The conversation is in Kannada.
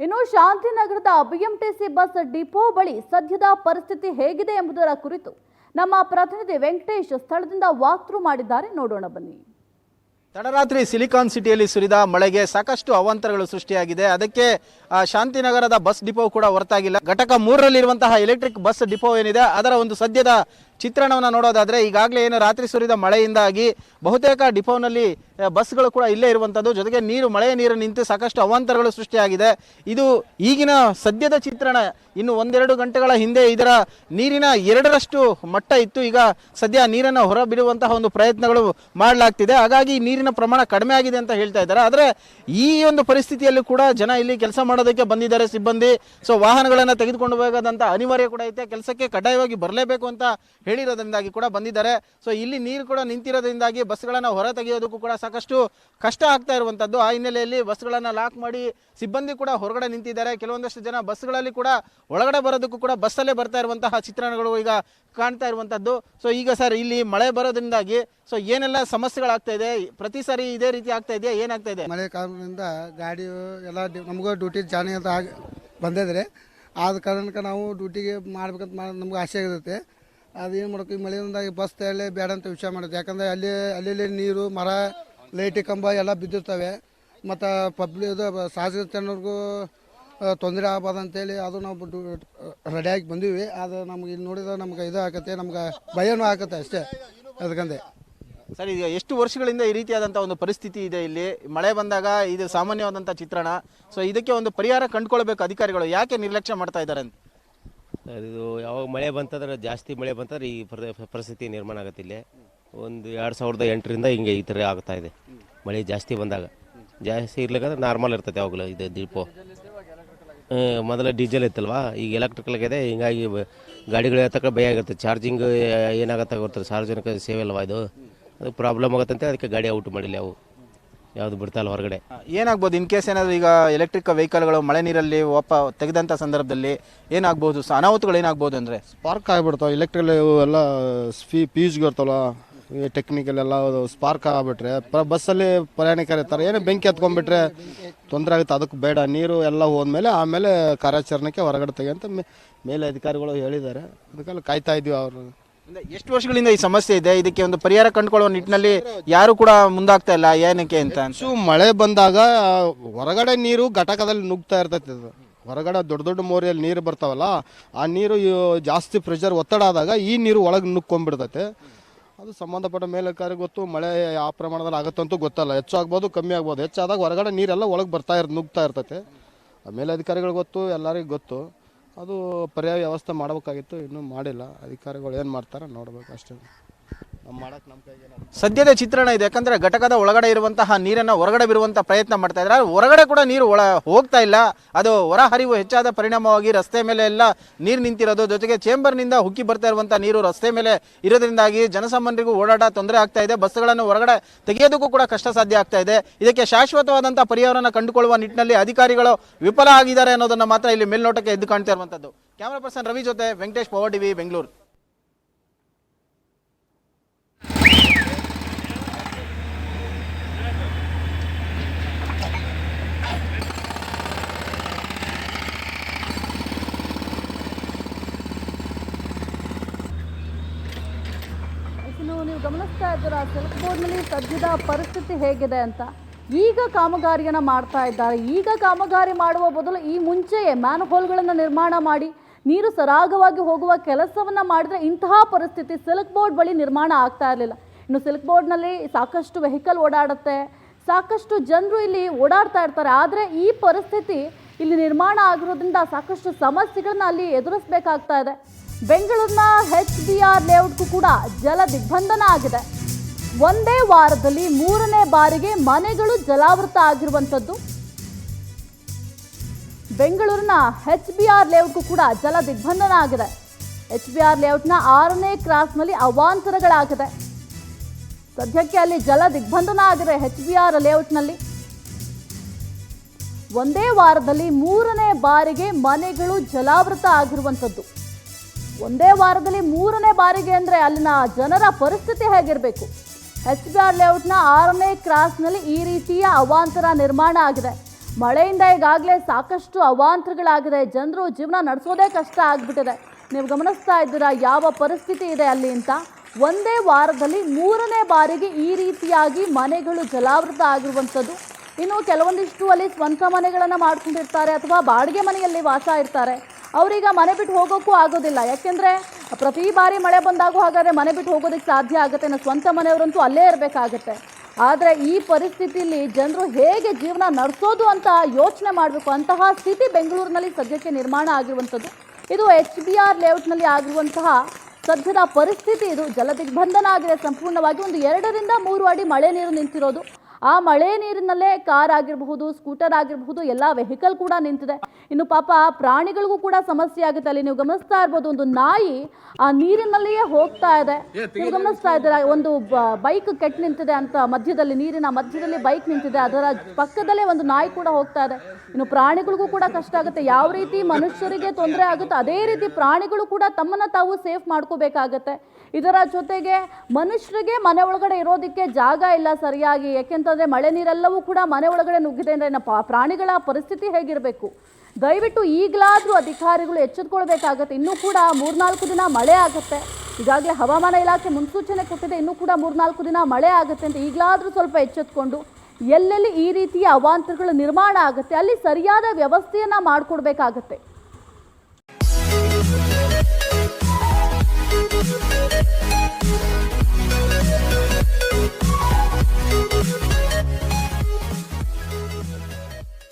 ಇನ್ನು ಶಾಂತಿನಗರದ ಬಿಎಂಟಿಸಿ ಬಸ್ ಡಿಪೋ ಬಳಿ ಸದ್ಯದ ಪರಿಸ್ಥಿತಿ ಹೇಗಿದೆ ಎಂಬುದರ ಕುರಿತು ನಮ್ಮ ಪ್ರತಿನಿಧಿ ವೆಂಕಟೇಶ್ ಸ್ಥಳದಿಂದ ವಾಕ್ಥ್ರೂ ಮಾಡಿದ್ದಾರೆ. ನೋಡೋಣ ಬನ್ನಿ. ತಡರಾತ್ರಿ ಸಿಲಿಕಾನ್ ಸಿಟಿಯಲ್ಲಿ ಸುರಿದ ಮಳೆಗೆ ಸಾಕಷ್ಟು ಅವಾಂತರಗಳು ಸೃಷ್ಟಿಯಾಗಿದೆ. ಅದಕ್ಕೆ ಶಾಂತಿನಗರದ ಬಸ್ ಡಿಪೋ ಕೂಡ ಹೊರತಾಗಿಲ್ಲ. ಘಟಕ 3ರಲ್ಲಿರುವಂತಹ ಎಲೆಕ್ಟ್ರಿಕ್ ಬಸ್ ಡಿಪೋ ಏನಿದೆ ಅದರ ಒಂದು ಸದ್ಯದ ಚಿತ್ರಣವನ್ನು ನೋಡೋದಾದ್ರೆ ಈಗಾಗಲೇ ಏನು ರಾತ್ರಿ ಸುರಿದ ಮಳೆಯಿಂದಾಗಿ ಬಹುತೇಕ ಡಿಪೋನಲ್ಲಿ ಬಸ್ಗಳು ಕೂಡ ಇಲ್ಲೇ ಇರುವಂಥದ್ದು. ಜೊತೆಗೆ ಮಳೆಯ ನೀರು ನಿಂತು ಸಾಕಷ್ಟು ಅವಾಂತರಗಳು ಸೃಷ್ಟಿಯಾಗಿದೆ. ಇದು ಈಗಿನ ಸದ್ಯದ ಚಿತ್ರಣ. ಇನ್ನು 1-2 ಗಂಟೆಗಳ ಹಿಂದೆ ಇದರ ನೀರಿನ 2ರಷ್ಟು ಮಟ್ಟ ಇತ್ತು. ಈಗ ಸದ್ಯ ನೀರನ್ನು ಹೊರಬಿಡುವಂತಹ ಒಂದು ಪ್ರಯತ್ನಗಳು ಮಾಡಲಾಗ್ತಿದೆ. ಹಾಗಾಗಿ ನೀರಿನ ಪ್ರಮಾಣ ಕಡಿಮೆ ಆಗಿದೆ ಅಂತ ಹೇಳ್ತಾ ಇದ್ದಾರೆ. ಆದರೆ ಈ ಒಂದು ಪರಿಸ್ಥಿತಿಯಲ್ಲೂ ಕೂಡ ಜನ ಇಲ್ಲಿ ಕೆಲಸ ಮಾಡೋದಕ್ಕೆ ಬಂದಿದ್ದಾರೆ, ಸಿಬ್ಬಂದಿ. ಸೊ ವಾಹನಗಳನ್ನು ತೆಗೆದುಕೊಂಡು ಹೋಗೋದಂತ ಅನಿವಾರ್ಯ ಕೂಡ ಐತೆ. ಕೆಲಸಕ್ಕೆ ಕಡ್ಡಾಯವಾಗಿ ಬರಲೇಬೇಕು ಅಂತ ಹೇಳಿರೋದ್ರಿಂದಾಗಿ ಕೂಡ ಬಂದಿದ್ದಾರೆ. ಸೊ ಇಲ್ಲಿ ನೀರು ಕೂಡ ನಿಂತಿರೋದ್ರಿಂದಾಗಿ ಬಸ್ಗಳನ್ನು ಹೊರ ತೆಗೆಯೋದಕ್ಕೂ ಕೂಡ ಸಾಕಷ್ಟು ಕಷ್ಟ ಆಗ್ತಾ ಇರುವಂಥದ್ದು. ಆ ಹಿನ್ನೆಲೆಯಲ್ಲಿ ಬಸ್ಗಳನ್ನು ಲಾಕ್ ಮಾಡಿ ಸಿಬ್ಬಂದಿ ಕೂಡ ಹೊರಗಡೆ ನಿಂತಿದ್ದಾರೆ. ಕೆಲವೊಂದಷ್ಟು ಜನ ಬಸ್ಗಳಲ್ಲಿ ಕೂಡ ಒಳಗಡೆ ಬರೋದಕ್ಕೂ ಕೂಡ ಬಸ್ಸಲ್ಲೇ ಬರ್ತಾ ಇರುವಂತಹ ಚಿತ್ರಣಗಳು ಈಗ ಕಾಣ್ತಾ ಇರುವಂಥದ್ದು. ಸೊ ಈಗ ಸರ್ ಇಲ್ಲಿ ಮಳೆ ಬರೋದ್ರಿಂದಾಗಿ ಸೊ ಏನೆಲ್ಲ ಸಮಸ್ಯೆಗಳಾಗ್ತಾ ಇದೆ? ಪ್ರತಿ ಸಾರಿ ಇದೇ ರೀತಿ ಆಗ್ತಾ ಇದೆಯಾ? ಏನಾಗ್ತಾ ಇದೆ? ಮಳೆ ಕಾರಣದಿಂದ ಗಾಡಿ ಎಲ್ಲ ನಮಗೂ ಡ್ಯೂಟಿ ಜಾಯ್ನಿಂಗ್ ಅಂತ ಬಂದಿದ್ರೆ ಆದ ಕಾರಣಕ್ಕೆ ನಾವು ಡ್ಯೂಟಿಗೆ ಮಾಡ್ಬೇಕಂತ ನಮ್ಗೆ ಆಸೆ ಆಗಿರುತ್ತೆ. ಅದೇನು ಮಾಡೋಕೆ ಈ ಮಳೆಯಿಂದಾಗಿ ಬಸ್ ತಗೊಳ್ಳೇ ಬೇಡ ಅಂತ ವಿಷಯ ಮಾಡುತ್ತೆ. ಯಾಕಂದರೆ ಅಲ್ಲಿ ನೀರು, ಮರ, ಲೈಟಿ ಕಂಬ ಎಲ್ಲ ಬಿದ್ದಿರ್ತವೆ. ಮತ್ತು ಇದು ಸಾರ್ವಜನಿಕ ಜನರಿಗೂ ತೊಂದರೆ ಆಗ್ಬಾರ್ದು ಅಂತೇಳಿ ಅದು ನಾವು ರೆಡಿಯಾಗಿ ಬಂದೀವಿ. ಅದು ನಮ್ಗೆ ಇಲ್ಲಿ ನೋಡಿದ್ರೆ ನಮ್ಗೆ ಇದು ಆಕತ್ತೆ, ನಮ್ಗೆ ಭಯನೂ ಆಕತ್ತೆ ಅಷ್ಟೇ. ಅದಕ್ಕಂದೆ ಸರ್, ಈಗ ಎಷ್ಟು ವರ್ಷಗಳಿಂದ ಈ ರೀತಿಯಾದಂಥ ಒಂದು ಪರಿಸ್ಥಿತಿ ಇದೆ ಇಲ್ಲಿ? ಮಳೆ ಬಂದಾಗ ಇದು ಸಾಮಾನ್ಯವಾದಂಥ ಚಿತ್ರಣ. ಸೊ ಇದಕ್ಕೆ ಒಂದು ಪರಿಹಾರ ಕಂಡುಕೊಳ್ಬೇಕು ಅಧಿಕಾರಿಗಳು. ಯಾಕೆ ನಿರ್ಲಕ್ಷ್ಯ ಮಾಡ್ತಾ ಇದ್ದಾರೆ ಅಂತ? ಇದು ಯಾವಾಗ ಮಳೆ ಬಂತಂದ್ರೆ, ಜಾಸ್ತಿ ಮಳೆ ಬಂತಂದ್ರೆ ಈ ಪರಿಸ್ಥಿತಿ ನಿರ್ಮಾಣ ಆಗುತ್ತೆ. ಇಲ್ಲಿ ಒಂದು 2008ರಿಂದ ಹಿಂಗೆ ಈ ಥರ ಆಗ್ತಾ ಇದೆ. ಮಳೆ ಜಾಸ್ತಿ ಬಂದಾಗ, ಜಾಸ್ತಿ ಇರ್ಲಿಕ್ಕಂದ್ರೆ ನಾರ್ಮಲ್ ಇರ್ತೈತೆ ಯಾವಾಗಲೂ. ಇದು ಡಿಪೋ ಮೊದಲ ಡೀಸೆಲ್ ಇತ್ತಲ್ವಾ, ಈಗ ಎಲೆಕ್ಟ್ರಿಕಲ್ ಆಗಿದೆ. ಹಿಂಗಾಗಿ ಗಾಡಿಗಳು ತಕ್ಕ ಭಯ ಆಗುತ್ತೆ. ಚಾರ್ಜಿಂಗ್ ಏನಾಗತ್ತೆ ಗೊತ್ತಾರೆ, ಸಾರ್ವಜನಿಕ ಸೇವೆ ಅಲ್ವಾ ಇದು, ಅದು ಪ್ರಾಬ್ಲಮ್ ಆಗುತ್ತಂತೆ. ಅದಕ್ಕೆ ಗಾಡಿ ಔಟ್ ಮಾಡಿಲ್ಲ, ಯಾವುದು ಬಿಡ್ತಾಯಿಲ್ಲ ಹೊರಗಡೆ. ಏನಾಗ್ಬೋದು ಇನ್ ಕೇಸ್ ಏನಾದರೂ ಈಗ ಎಲೆಕ್ಟ್ರಿಕ್ ವೆಹಿಕಲ್ಗಳು ಮಳೆ ನೀರಲ್ಲಿ ತೆಗೆದಂಥ ಸಂದರ್ಭದಲ್ಲಿ ಏನಾಗ್ಬೋದು? ಅನಾಹುತಗಳು ಏನಾಗ್ಬೋದು ಅಂದರೆ ಸ್ಪಾರ್ಕ್ ಆಗಿಬಿಡ್ತಾವೆ. ಎಲೆಕ್ಟ್ರಿಕಲ್ ಎಲ್ಲ ಫ್ಯೂಸ್ಗೆ ಇರ್ತಾವಲ್ಲ, ಟೆಕ್ನಿಕಲ್ ಎಲ್ಲ ಸ್ಪಾರ್ಕ್ ಆಗಿಬಿಟ್ರೆ ಬಸ್ಸಲ್ಲಿ ಪ್ರಯಾಣಿಕರು ಇರ್ತಾರೆ, ಏನೋ ಬೆಂಕಿ ಹತ್ಕೊಂಡ್ಬಿಟ್ರೆ ತೊಂದರೆ ಆಗುತ್ತೆ. ಅದಕ್ಕೆ ಬೇಡ. ನೀರು ಎಲ್ಲ ಹೋದ್ಮೇಲೆ ಆಮೇಲೆ ಕಾರ್ಯಾಚರಣೆಗೆ ಹೊರಗಡೆ ತೆಗೆಂತ ಮೇಲೆ ಅಧಿಕಾರಿಗಳು ಹೇಳಿದ್ದಾರೆ. ಅದಕ್ಕೆಲ್ಲ ಕಾಯ್ತಾ ಇದ್ವಿ. ಅವರು ಎಷ್ಟು ವರ್ಷಗಳಿಂದ ಈ ಸಮಸ್ಯೆ ಇದೆ? ಇದಕ್ಕೆ ಒಂದು ಪರಿಹಾರ ಕಂಡುಕೊಳ್ಳುವ ನಿಟ್ಟಿನಲ್ಲಿ ಯಾರು ಕೂಡ ಮುಂದಾಗ್ತಾ ಇಲ್ಲ. ಏನಕ್ಕೆ ಅಂತ ಮಳೆ ಬಂದಾಗ ಹೊರಗಡೆ ನೀರು ಘಟಕದಲ್ಲಿ ನುಗ್ತಾ ಇರ್ತೈತೆ. ಹೊರಗಡೆ ದೊಡ್ಡ ದೊಡ್ಡ ಮೋರಿಯಲ್ಲಿ ನೀರು ಬರ್ತಾವಲ್ಲ, ಆ ನೀರು ಜಾಸ್ತಿ ಪ್ರೆಷರ್ ಒತ್ತಡ ಆದಾಗ ಈ ನೀರು ಒಳಗೆ ನುಗ್ಕೊಂಡ್ಬಿಡ್ತೈತೆ. ಅದು ಸಂಬಂಧಪಟ್ಟ ಮೇಲಧಿಕಾರಿಗೆ ಗೊತ್ತು. ಮಳೆ ಯಾವ ಪ್ರಮಾಣದಲ್ಲಿ ಆಗುತ್ತಂತೂ ಗೊತ್ತಲ್ಲ. ಹೆಚ್ಚು ಆಗ್ಬೋದು, ಕಮ್ಮಿ ಆಗ್ಬೋದು. ಹೆಚ್ಚಾದಾಗ ಹೊರಗಡೆ ನೀರೆಲ್ಲ ಒಳಗೆ ನುಗ್ತಾ ಇರ್ತೈತೆ. ಮೇಲಧಿಕಾರಿಗಳಿಗೆ ಗೊತ್ತು, ಎಲ್ಲರಿಗೂ ಗೊತ್ತು. ಅದು ಪರ್ಯಾಯ ವ್ಯವಸ್ಥೆ ಮಾಡಬೇಕಾಗಿತ್ತು, ಇನ್ನೂ ಮಾಡಿಲ್ಲ. ಅಧಿಕಾರಿಗಳು ಏನು ಮಾಡ್ತಾರೆ ನೋಡ್ಬೇಕು ಅಷ್ಟೇ. ಸದ್ಯದ ಚಿತ್ರಣ ಇದೆ. ಯಾಕಂದ್ರೆ ಘಟಕದ ಒಳಗಡೆ ಇರುವಂತಹ ನೀರನ್ನು ಹೊರಗಡೆ ಬಿಡುವಂತ ಪ್ರಯತ್ನ ಮಾಡ್ತಾ ಇದ್ದಾರೆ. ಹೊರಗಡೆ ಕೂಡ ನೀರು ಹೋಗ್ತಾ ಇಲ್ಲ. ಅದು ಹೊರಹರಿವು ಹೆಚ್ಚಾದ ಪರಿಣಾಮವಾಗಿ ರಸ್ತೆ ಮೇಲೆ ಎಲ್ಲ ನೀರು ನಿಂತಿರೋದು, ಜೊತೆಗೆ ಚೇಂಬರ್ನಿಂದ ಹುಕ್ಕಿ ಬರ್ತಾ ಇರುವಂತಹ ನೀರು ರಸ್ತೆ ಮೇಲೆ ಇರೋದ್ರಿಂದಾಗಿ ಜನಸಾಮಾನ್ಯರಿಗೂ ಓಡಾಟ ತೊಂದರೆ ಆಗ್ತಾ ಇದೆ. ಬಸ್ಗಳನ್ನು ಹೊರಗಡೆ ತೆಗೆಯೋದಕ್ಕೂ ಕೂಡ ಕಷ್ಟ ಸಾಧ್ಯ ಆಗ್ತಾ ಇದೆ. ಇದಕ್ಕೆ ಶಾಶ್ವತವಾದಂತಹ ಪರಿಹಾರವನ್ನು ಕಂಡುಕೊಳ್ಳುವ ನಿಟ್ಟಿನಲ್ಲಿ ಅಧಿಕಾರಿಗಳು ವಿಫಲ ಆಗಿದ್ದಾರೆ ಅನ್ನೋದನ್ನ ಮಾತ್ರ ಇಲ್ಲಿ ಮೇಲ್ನೋಟಕ್ಕೆ ಎದ್ದು ಕಾಣ್ತಾ ಇರುವಂತದ್ದು. ಕ್ಯಾಮರಾ ಪರ್ಸನ್ ರವಿ ಜೊತೆ ವೆಂಕಟೇಶ್, ಪವರ್ ಟಿವಿ, ಬೆಂಗಳೂರು. ನೀವು ಗಮನಿಸ್ತಾ ಇದ್ದೀರಾ ಸಿಲ್ಕ್ ಬೋರ್ಡ್ನಲ್ಲಿ ಸದ್ಯದ ಪರಿಸ್ಥಿತಿ ಹೇಗಿದೆ ಅಂತ. ಈಗ ಕಾಮಗಾರಿಯನ್ನು ಮಾಡ್ತಾ ಇದ್ದಾರೆ. ಈಗ ಕಾಮಗಾರಿ ಮಾಡುವ ಬದಲು ಈ ಮುಂಚೆಯೇ ಮ್ಯಾನ್ ಹೋಲ್ಗಳನ್ನು ನಿರ್ಮಾಣ ಮಾಡಿ ನೀರು ಸರಾಗವಾಗಿ ಹೋಗುವ ಕೆಲಸವನ್ನು ಮಾಡಿದರೆ ಇಂತಹ ಪರಿಸ್ಥಿತಿ ಸಿಲ್ಕ್ ಬೋರ್ಡ್ ಬಳಿ ನಿರ್ಮಾಣ ಆಗ್ತಾ ಇರಲಿಲ್ಲ. ಇನ್ನು ಸಿಲ್ಕ್ ಬೋರ್ಡ್ನಲ್ಲಿ ಸಾಕಷ್ಟು ವೆಹಿಕಲ್ ಓಡಾಡುತ್ತೆ, ಸಾಕಷ್ಟು ಜನರು ಇಲ್ಲಿ ಓಡಾಡ್ತಾ ಇರ್ತಾರೆ. ಆದರೆ ಈ ಪರಿಸ್ಥಿತಿ ಇಲ್ಲಿ ನಿರ್ಮಾಣ ಆಗಿರೋದ್ರಿಂದ ಸಾಕಷ್ಟು ಸಮಸ್ಯೆಗಳನ್ನ ಅಲ್ಲಿ ಎದುರಿಸಬೇಕಾಗ್ತಾ ಇದೆ. ಬೆಂಗಳೂರಿನ HBR ಲೇಔಟ್ಗೂ ಕೂಡ ಜಲ ದಿಗ್ಬಂಧನ ಆಗಿದೆ. ಒಂದೇ ವಾರದಲ್ಲಿ 3ನೇ ಬಾರಿಗೆ ಮನೆಗಳು ಜಲಾವೃತ ಆಗಿರುವಂಥದ್ದು. ಬೆಂಗಳೂರಿನ HBR ಲೇಔಟ್ಗೂ ಕೂಡ ಜಲ ದಿಗ್ಬಂಧನ ಆಗಿದೆ. HBR ಲೇಔಟ್ನ 6ನೇ ಕ್ರಾಸ್ನಲ್ಲಿ ಅವಾಂತರಗಳಾಗಿದೆ. ಸದ್ಯಕ್ಕೆ ಅಲ್ಲಿ ಜಲ ದಿಗ್ಬಂಧನ ಆಗಿದೆ. HBR ಲೇಔಟ್ನಲ್ಲಿ ಒಂದೇ ವಾರದಲ್ಲಿ 3ನೇ ಬಾರಿಗೆ ಮನೆಗಳು ಜಲಾವೃತ ಆಗಿರುವಂಥದ್ದು. ಒಂದೇ ವಾರದಲ್ಲಿ 3ನೇ ಬಾರಿಗೆ ಅಂದರೆ ಅಲ್ಲಿನ ಜನರ ಪರಿಸ್ಥಿತಿ ಹೇಗಿರಬೇಕು? HBR ಲೇಔಟ್ನ 6ನೇ ಕ್ರಾಸ್ನಲ್ಲಿ ಈ ರೀತಿಯ ಅವಾಂತರ ನಿರ್ಮಾಣ ಆಗಿದೆ. ಮಳೆಯಿಂದ ಈಗಾಗಲೇ ಸಾಕಷ್ಟು ಅವಾಂತರಗಳಾಗಿದೆ. ಜನರು ಜೀವನ ನಡೆಸೋದೇ ಕಷ್ಟ ಆಗಿಬಿಟ್ಟಿದೆ. ನೀವು ಗಮನಿಸ್ತಾ ಇದ್ದೀರಾ ಯಾವ ಪರಿಸ್ಥಿತಿ ಇದೆ ಅಲ್ಲಿ ಅಂತ. ಒಂದೇ ವಾರದಲ್ಲಿ 3ನೇ ಬಾರಿಗೆ ಈ ರೀತಿಯಾಗಿ ಮನೆಗಳು ಜಲಾವೃತ ಆಗಿರುವಂಥದ್ದು. ಇನ್ನು ಕೆಲವೊಂದಿಷ್ಟು ಅಲ್ಲಿ ಸ್ವಂತ ಮನೆಗಳನ್ನು ಮಾಡ್ಕೊಂಡಿರ್ತಾರೆ ಅಥವಾ ಬಾಡಿಗೆ ಮನೆಯಲ್ಲಿ ವಾಸ ಇರ್ತಾರೆ. ಅವರೀಗ ಮನೆ ಬಿಟ್ಟು ಹೋಗೋಕ್ಕೂ ಆಗೋದಿಲ್ಲ. ಯಾಕೆಂದರೆ ಪ್ರತಿ ಬಾರಿ ಮಳೆ ಬಂದಾಗೂ ಹಾಗಾದರೆ ಮನೆ ಬಿಟ್ಟು ಹೋಗೋದಕ್ಕೆ ಸಾಧ್ಯ ಆಗುತ್ತೆ. ಇನ್ನು ಸ್ವಂತ ಮನೆಯವರಂತೂ ಅಲ್ಲೇ ಇರಬೇಕಾಗತ್ತೆ. ಆದರೆ ಈ ಪರಿಸ್ಥಿತಿಯಲ್ಲಿ ಜನರು ಹೇಗೆ ಜೀವನ ನಡೆಸೋದು ಅಂತ ಯೋಚನೆ ಮಾಡಬೇಕು. ಅಂತಹ ಸ್ಥಿತಿ ಬೆಂಗಳೂರಿನಲ್ಲಿ ಸದ್ಯಕ್ಕೆ ನಿರ್ಮಾಣ ಆಗಿರುವಂಥದ್ದು. ಇದು HBR ಲೇಔಟ್ನಲ್ಲಿ ಆಗಿರುವಂತಹ ಸದ್ಯದ ಪರಿಸ್ಥಿತಿ. ಇದು ಜಲದಿಗ್ಬಂಧನ ಆಗಿದೆ ಸಂಪೂರ್ಣವಾಗಿ. ಒಂದು 2 ರಿಂದ 3 ಅಡಿ ಮಳೆ ನೀರು ನಿಂತಿರೋದು. ಆ ಮಳೆ ನೀರಿನಲ್ಲೇ ಕಾರ್ ಆಗಿರಬಹುದು, ಸ್ಕೂಟರ್ ಆಗಿರಬಹುದು, ಎಲ್ಲ ವೆಹಿಕಲ್ ಕೂಡ ನಿಂತಿದೆ. ಇನ್ನು ಪಾಪ ಪ್ರಾಣಿಗಳಿಗೂ ಕೂಡ ಸಮಸ್ಯೆ ಆಗುತ್ತೆ. ಅಲ್ಲಿ ನೀವು ಗಮನಿಸ್ತಾ ಇರ್ಬೋದು, ಒಂದು ನಾಯಿ ಆ ನೀರಿನಲ್ಲಿಯೇ ಹೋಗ್ತಾ ಇದೆ. ನೀವು ಗಮನಿಸ್ತಾ ಇದ್ದೀರಾ, ಒಂದು ಬೈಕ್ ಕೆಟ್ಟು ನಿಂತಿದೆ ಅಂತ ಮಧ್ಯದಲ್ಲಿ, ನೀರಿನ ಮಧ್ಯದಲ್ಲಿ ಬೈಕ್ ನಿಂತಿದೆ, ಅದರ ಪಕ್ಕದಲ್ಲೇ ಒಂದು ನಾಯಿ ಕೂಡ ಹೋಗ್ತಾ ಇದೆ. ಇನ್ನು ಪ್ರಾಣಿಗಳಿಗೂ ಕೂಡ ಕಷ್ಟ ಆಗುತ್ತೆ. ಯಾವ ರೀತಿ ಮನುಷ್ಯರಿಗೆ ತೊಂದರೆ ಆಗುತ್ತೆ ಅದೇ ರೀತಿ ಪ್ರಾಣಿಗಳು ಕೂಡ ತಮ್ಮನ್ನು ತಾವು ಸೇಫ್ ಮಾಡ್ಕೋಬೇಕಾಗತ್ತೆ. ಇದರ ಜೊತೆಗೆ ಮನುಷ್ಯರಿಗೆ ಮನೆ ಒಳಗಡೆ ಇರೋದಕ್ಕೆ ಜಾಗ ಇಲ್ಲ ಸರಿಯಾಗಿ. ಯಾಕೆಂತಂದರೆ ಮಳೆ ನೀರೆಲ್ಲವೂ ಕೂಡ ಮನೆ ಒಳಗಡೆ ನುಗ್ಗಿದೆ ಅಂದರೆ ಪ್ರಾಣಿಗಳ ಪರಿಸ್ಥಿತಿ ಹೇಗಿರಬೇಕು. ದಯವಿಟ್ಟು ಈಗಲಾದರೂ ಅಧಿಕಾರಿಗಳು ಎಚ್ಚೆತ್ಕೊಳ್ಬೇಕಾಗತ್ತೆ. ಇನ್ನೂ ಕೂಡ 3-4 ದಿನ ಮಳೆ ಆಗುತ್ತೆ. ಈಗಾಗಲೇ ಹವಾಮಾನ ಇಲಾಖೆ ಮುನ್ಸೂಚನೆ ಕೊಟ್ಟಿದೆ, ಇನ್ನೂ ಕೂಡ 3-4 ದಿನ ಮಳೆ ಆಗುತ್ತೆ ಅಂತ. ಈಗಲಾದರೂ ಸ್ವಲ್ಪ ಎಚ್ಚೆತ್ಕೊಂಡು ಎಲ್ಲೆಲ್ಲಿ ಈ ರೀತಿಯ ಅವಾಂತರಗಳು ನಿರ್ಮಾಣ ಆಗುತ್ತೆ ಅಲ್ಲಿ ಸರಿಯಾದ ವ್ಯವಸ್ಥೆಯನ್ನು ಮಾಡಿಕೊಡ್ಬೇಕಾಗತ್ತೆ.